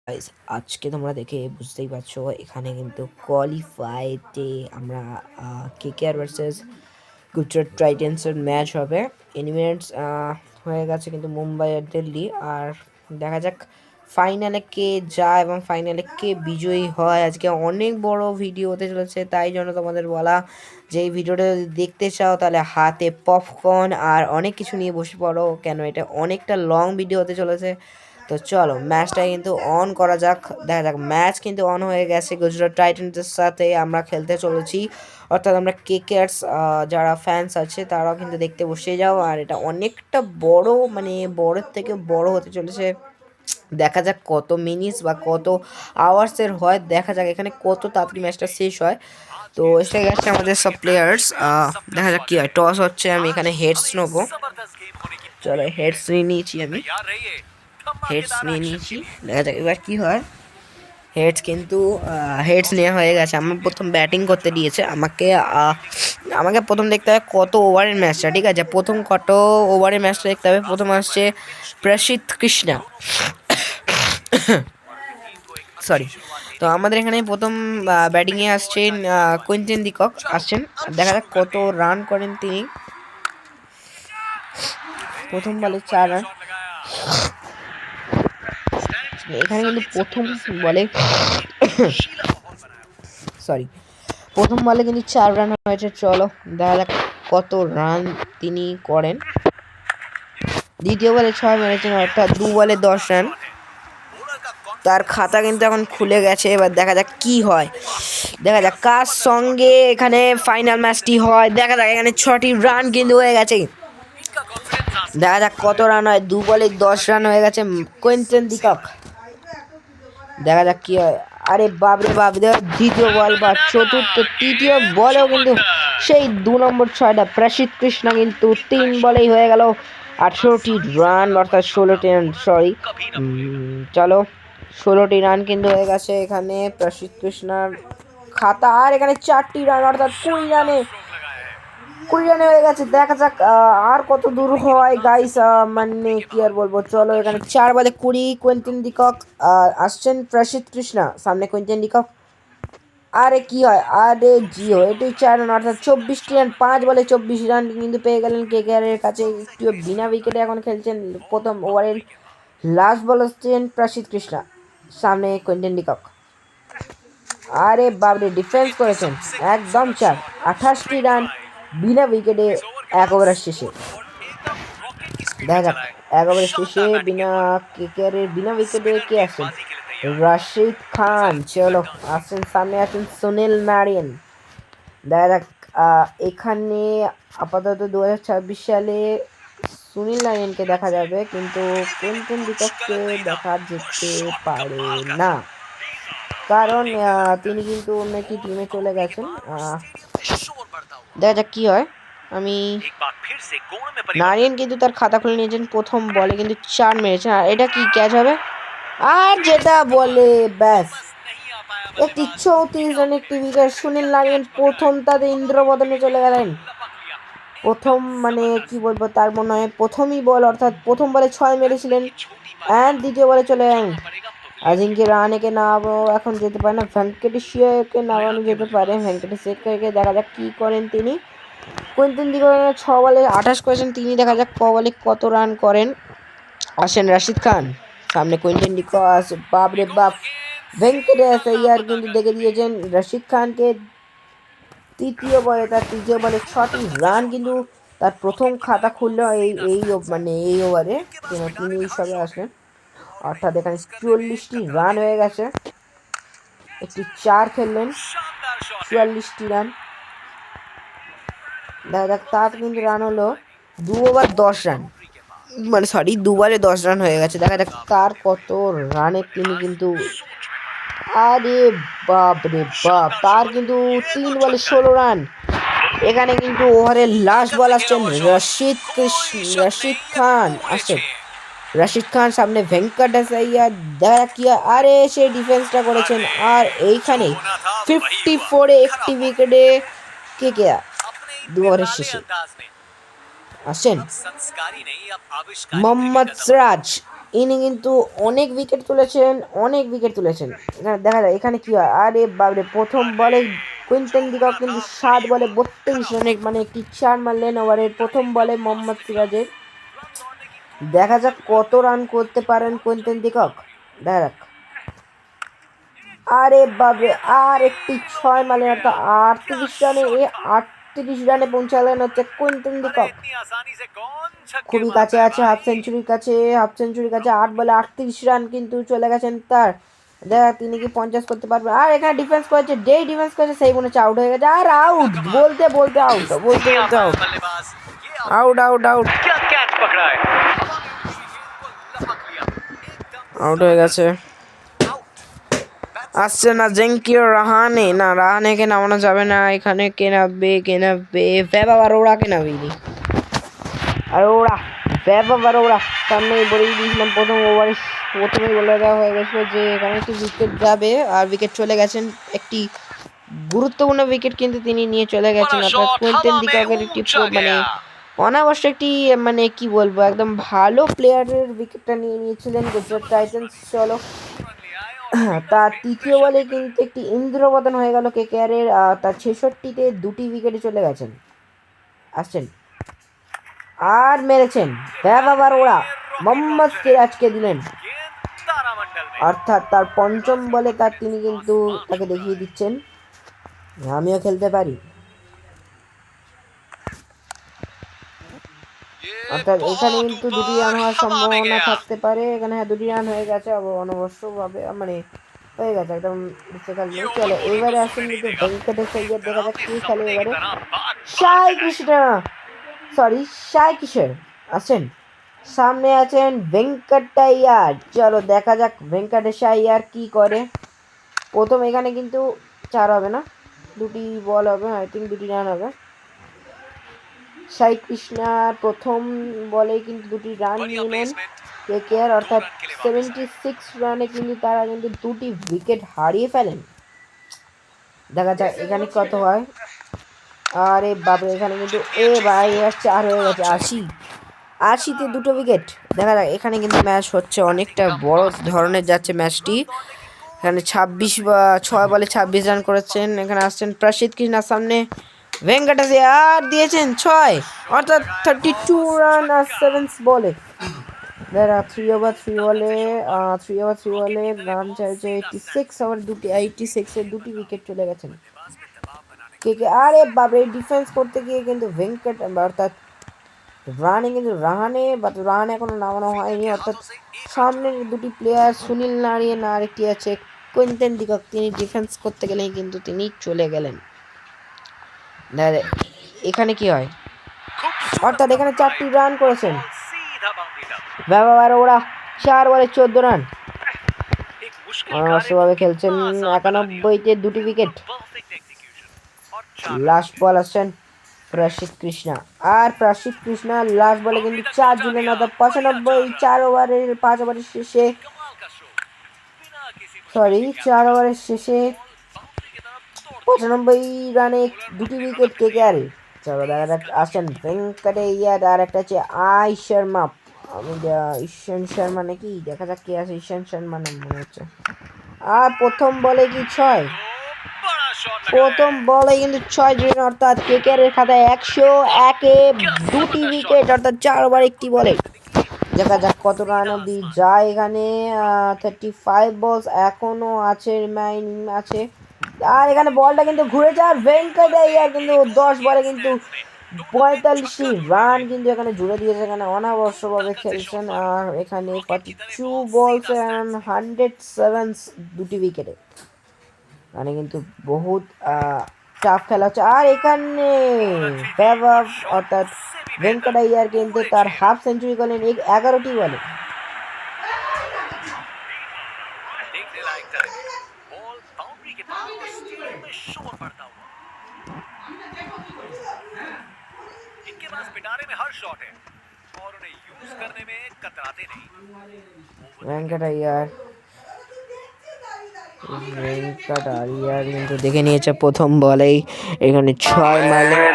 Guys আজকে তোমরা দেখে বুঝতেই পারছো এখানে কিন্তু কোয়ালিফাইতে আমরা কেকেআর ভার্সেস গুজরাট টাইটান্সের ম্যাচ হবে। এনিমেটস হয়ে গেছে কিন্তু মুম্বাই আর দিল্লি। আর দেখা যাক ফাইনালে কে যায় এবং ফাইনালে কে বিজয়ী হয়। আজকে অনেক বড় ভিডিও হতে চলেছে, তাই জন্য তোমাদের বলা যে এই ভিডিওটা যদি দেখতে চাও তাহলে হাতে পপকর্ন আর অনেক কিছু নিয়ে বসে পড়ো, কেন এটা অনেকটা লং ভিডিও হতে চলেছে। তো চলো ম্যাচটা কিন্তু অন করা যাক। দেখা যাক, ম্যাচ কিন্তু অন হয়ে গেছে। গুজরাট টাইটান্সের সাথে আমরা খেলতে চলেছি, অর্থাৎ আমরা কেকেআরস যারা ফ্যান্স আছে তারাও কিন্তু দেখতে বসে যাও। আর এটা অনেকটা বড়, মানে বড়ের থেকে বড় হতে চলেছে। দেখা যাক কত মিনিটস বা কত আওয়ার্সের হয়, দেখা যাক এখানে কত তাড়াতাড়ি ম্যাচটা শেষ হয়। তো এসে গেছে আমাদের সব প্লেয়ার্স। দেখা যাক কি হয়। টস হচ্ছে, আমি এখানে হেডস নেবো। চলো হেডস নিয়ে নিয়েছি, আমি হেডস নিয়ে নিয়েছি। দেখা যাক এবার কি হয়। হেডস কিন্তু হেডস নেওয়া হয়ে গেছে। আমার প্রথম ব্যাটিং করতে দিয়েছে আমাকে। আমাকে প্রথম দেখতে হবে কত ওভারের ম্যাচটা, ঠিক আছে? প্রথম কত ওভারের ম্যাচটা দেখতে হবে। প্রথম আসছে প্রসিদ্ধ কৃষ্ণা, সরি। তো আমাদের এখানে প্রথম ব্যাটিংয়ে আসছেন কুইন্টেন ডিকক আসছেন। দেখা যাক কত রান করেন তিনি। প্রথম বলে 4 রান। এখানে কিন্তু প্রথম বলে সরি প্রথম বলে কিন্তু 4 রান হয়েছে। চলো দেখা যাক কত রান তিনি করেন। দ্বিতীয় বলে 6 মেরেছেন, অর্থাৎ 2 বলে 10 রান। তার খাতা কিন্তু এখন খুলে গেছে। এবার দেখা যাক কি হয়। দেখা যাক কার সঙ্গে এখানে ফাইনাল ম্যাচটি হয়। দেখা যাক এখানে 6টি রান কিন্তু হয়ে গেছে। দেখা যাক কত রান হয়। 2 বলে 10 রান হয়ে গেছে কুইন্টেন ডিকক। দেখা যাক কি হয়। আরে বাপরে বাপ, দ্বিতীয় বল বা চতুর্থ তৃতীয় বলেও কিন্তু সেই 2 নম্বর 6টা প্রসিদ্ধ কৃষ্ণা কিন্তু 3 বলেই হয়ে গেল 18টি রান, অর্থাৎ 16টি রান, সরি। চলো 16টি রান কিন্তু হয়ে গেছে এখানে প্রসিদ্ধ কৃষ্ণার খাতা। আর এখানে 4টি রান, অর্থাৎ 20 রানে হয়ে গেছে। দেখা যাক আর কত দূর হয় গাইস। মানে কি আর বলবো। চলো এখানে 4 বলে 20 কুইন্টেন ডিকক আসছেন প্রসিদ্ধ কৃষ্ণা সামনে। কুইন্টেন ডিকক, আরে কি হয়। আরে জিও এটি 4 রান, অর্থাৎ 24টি রান। 5 বলে 24 রান কিন্তু পেয়ে গেলেন কেকেআর এর কাছে। একটু বিনা উইকেটে এখন খেলছেন। প্রথম ওভারের লাস্ট বল আসছেন প্রসিদ্ধ কৃষ্ণা সামনে কুইন্টেন ডিকক। আরে বাবরে, ডিফেন্স করেছেন একদম 4। 28টি রান বিনা উইকেটে 1 ওভারের শেষে। দেখা যাক 1 ওভারের শেষে বিনা কেকেআরের বিনা উইকেটে কে আসছেন? রাশিদ খান। চলো আসছেন সামনে, আছেন সুনীল নারিন। দেখা যাক এখানে আপাতত 2026 সালে সুনীল নারিনকে দেখা যাবে, কিন্তু কুইন্টেন ডিকককে দেখা যেতে পারে না, কারণ তিনি কিন্তু অন্য একটি টিমে চলে গেছেন। দেখা যাক কি হয়। আমি নারিন কিন্তু তার খাতা খুলে নিয়েছেন। প্রথম বলে কিন্তু 4 মেরেছেন। আর এটা কি ক্যাচ হবে? আর যেটা বলে ব্যাস, একটি 34 রান একটি উইকেট। সুনীল নারিন প্রথম তাদের ইন্দ্রবদনে চলে গেলেন। প্রথম মানে কি বলবো, তার মনে হয় প্রথমই বল, অর্থাৎ প্রথম বলে 6 মেরেছিলেন অ্যান্ড দ্বিতীয় বলে চলে গেলেন। আজিঙ্কে রাহানেকে নামাবো এখন যেতে পারে না, ভেঙ্কটেশকে নামানো যেতে পারে। ভেঙ্কটেশকে দেখা যাক কি করেন তিনি। কুইন্টেন ডিকক 6 বলে 28 করেছেন তিনি। দেখা যাক বলে কত রান করেন। আসেন রাশিদ খান সামনে। কুইন্টেন ডিকক আসে, বাপরে বাপ। ভেঙ্কটেশ আইয়ার কিন্তু দেখে দিয়েছেন রশিদ খানকে। তৃতীয় বলে 6টি রান কিন্তু তার প্রথম খাতা খুললো এই ওভারে। তিনি এই সবে আসলেন, অর্থাৎ এখানে 44টি রান হয়ে গেছে। একটি 4 খেললেন, 44টি রান। দেখা যাক তার কিন্তু রান হলো 2 ওভার 10 রান, মানে সরি 2 বলে 10 রান হয়ে গেছে। দেখা যাক তার কত রানে তিনি কিন্তু, আরে বাপ রে বাপ, তার কিন্তু 3 বলে 16 রান। এখানে কিন্তু ওভারের লাস্ট বল আসছেন রশিদ খান আসছেন। রশিদ খান সামনে ভেঙ্কটেশ আইয়ার। দেখা কি, আরে সে ডিফেন্সটা করেছেন। আর এইখানে 54-এ একটি উইকেটে কেকেআর 2 ওভারের শেষে আসছেন মোহাম্মদ সিরাজ। ইনি কিন্তু অনেক উইকেট তুলেছেন, অনেক উইকেট তুলেছেন। এখানে দেখা যায় এখানে কি হয়, আরে বাবরে প্রথম বলে কুইন্টন ডিকক কিন্তু 7 বলে 32 রানে মানে একটি 4 মারলেন ওভারের প্রথম বলে মোহাম্মদ সিরাজের। দেখা যাক কত রান করতে পারেন কুইন্টন ডিকক, দেখা যাক। আরে বাবরে আর একটি 6 মারলেন অর্থাৎ 38 রানে, 38 রানে পৌঁছালেন হচ্ছে কুইন্টন ডিকক। খুবই কাছে আছে হাফ সেঞ্চুরির কাছে, হাফ সেঞ্চুরির কাছে 8 বলে 38 রান কিন্তু চলে গেছেন তার। দেখা তিনি কি 50 করতে পারবেন। আর এখানে ডিফেন্স করেছে, যেই ডিফেন্স করেছে সেই মনে হচ্ছে আউট হয়ে গেছে। আর আউট বলতে বলতে আউট, বলতে বলতে out, out out out out হয়ে গেছে। আসছে না জেঙ্কিও রাহানে, না রাহানেকে নামানো যাবে না এখানে। কে নামবে, কে নামবে, ভেবা আরোড়াকে নামিয়ে আরোড়া, ভেবা আরোড়া সামনে বলেই দিয়েছিলাম প্রথম ওভারে, প্রথমেই বলে দেওয়া হয়ে গেছিলো যে এখানে একটি উইকেট যাবে, আর উইকেট চলে গেছেন। একটি গুরুত্বপূর্ণ উইকেট কিন্তু তিনি নিয়ে চলে গেছেন, অর্থাৎ কুইন্টন ডিককের একটি মানে অনাবশ্যক একটি মানে কি বলবো একদম ভালো প্লেয়ারের উইকেটটা নিয়ে নিয়েছিলেন গুজরাট টাইটান্স। চলো তার তৃতীয় বলে কিন্তু একটি ইন্দ্রপতন হয়ে গেল কেকেআরের, তার 66-তে 2টি উইকেটে চলে গেছেন। আসছেন আর মেরেছেন ব্যবহার ওরা মোহাম্মদ সিরাজকে দিলেন, অর্থাৎ তার পঞ্চম বলে তার তিনি কিন্তু তাকে দেখিয়ে দিচ্ছেন আমিও খেলতে পারি। অর্থাৎ এখানে কিন্তু 2টি রান হওয়ার সম্ভাবনা থাকতে পারে। এখানে হ্যাঁ 2টি রান হয়ে গেছে অনবশ্যভাবে, মানে হয়ে গেছে একদম খেলবে। চলো এবারে আসেন কিন্তু ভেঙ্কটেশ আইয়ার, দেখা যাক কি খেলে এবারে। সাই কৃষ্ণ, সরি সাই কিশোর আছেন, সামনে আছেন ভেঙ্কটাইয়ার। চলো দেখা যাক ভেঙ্কটেশ আইয়ার কি করে। প্রথম এখানে কিন্তু 4 হবে না, 2টি বল হবে, আই থিঙ্ক 2টি রান হবে। সাই কৃষ্ণার প্রথম বলে কিন্তু 2টি রান নিলেন কেকেআর, অর্থাৎ 76 রানে কিন্তু তারা কিন্তু 2টি উইকেট হারিয়ে ফেলেন। দেখা যাক এখানে কত হয়। আরে বাপরে এখানে কিন্তু ভাই 4 হয়ে গেছে, 80-তে 2টো উইকেট। দেখা যাক এখানে কিন্তু ম্যাচ হচ্ছে অনেকটা বড় ধরনের যাচ্ছে ম্যাচটি। এখানে 6 বলে 26 রান করেছেন। এখানে আসছেন প্রসিদ্ধ কৃষ্ণার সামনে ভেঙ্কটেশ আর দিয়েছেন 6, অর্থাৎ 32 রান আর 7 বলে। যারা 3 ওভার 3 বলে 3 বলে রান চাইছে 86, ওভার 86-এর 2টি উইকেট চলে গেছেন। কে আরে বাপরে ডিফেন্স করতে গিয়ে কিন্তু ভেঙ্কট অর্থাৎ রানে কিন্তু রান এখনো নামানো হয়নি, অর্থাৎ সামনের 2টি প্লেয়ার সুনীল নারিয়েন আর একটি আছে কুইন্টন ডিকক, তিনি ডিফেন্স করতে গেলেই কিন্তু তিনি চলে গেলেন। এখানে কি হয়, অর্থাৎ এখানে 4টি রান করেছেন ব্যবহার ওরা 4 বলে 14 রান। অবশ্যভাবে খেলছেন 91-তে 2টি উইকেট। লাস্ট বল আসছেন প্রসিদ্ধ কৃষ্ণা, আর প্রসিদ্ধ কৃষ্ণা লাস্ট বলে কিন্তু 4 দিলেন, অর্থাৎ 95, 4 ওভারের 5 ওভারের শেষে, সরি 4 ওভারের শেষে 95 রানে 2টি উইকেট কেকেআরে। চলো দেখা যাক আসছেন ভেঙ্কটেইয়ার, আর একটা আছে আই শর্মা, আমি ঈশান শর্মা নাকি, দেখা যাক কে আছে ঈশান শর্মা মনে হচ্ছে। আর প্রথম বলে কি 6, প্রথম বলে কিন্তু 6 রান, অর্থাৎ কেকেআরের খাতায় 101-এ 2টি উইকেট, অর্থাৎ 4 ওভার 1টি বলে। দেখা যাক কত রান অব্দি যায় এখানে। 35 বলস এখনো আছে, রিমাইনিং আছে। আর এখানে বলটা কিন্তু ঘুরে যায়, ভেঙ্কটেইয়ার কিন্তু 10 বলে কিন্তু 45টি রান কিন্তু এখানে জুড়ে দিয়েছে। এখানে অনাবশ্যকভাবে খেলছেন, আর এখানে 42 বলস অ্যান্ড 107 2টি উইকেটে, মানে কিন্তু বহুত টাফ খেলা হচ্ছে। আর এখানে ফেভার অর্থাৎ ভেঙ্কটাইয়ার কিন্তু তার হাফ সেঞ্চুরি করলেন 11টি বলে। ভেঙ্কটাইয়ার কিন্তু দেখে নিয়েছে প্রথম বলেই এখানে 6 মারলেন।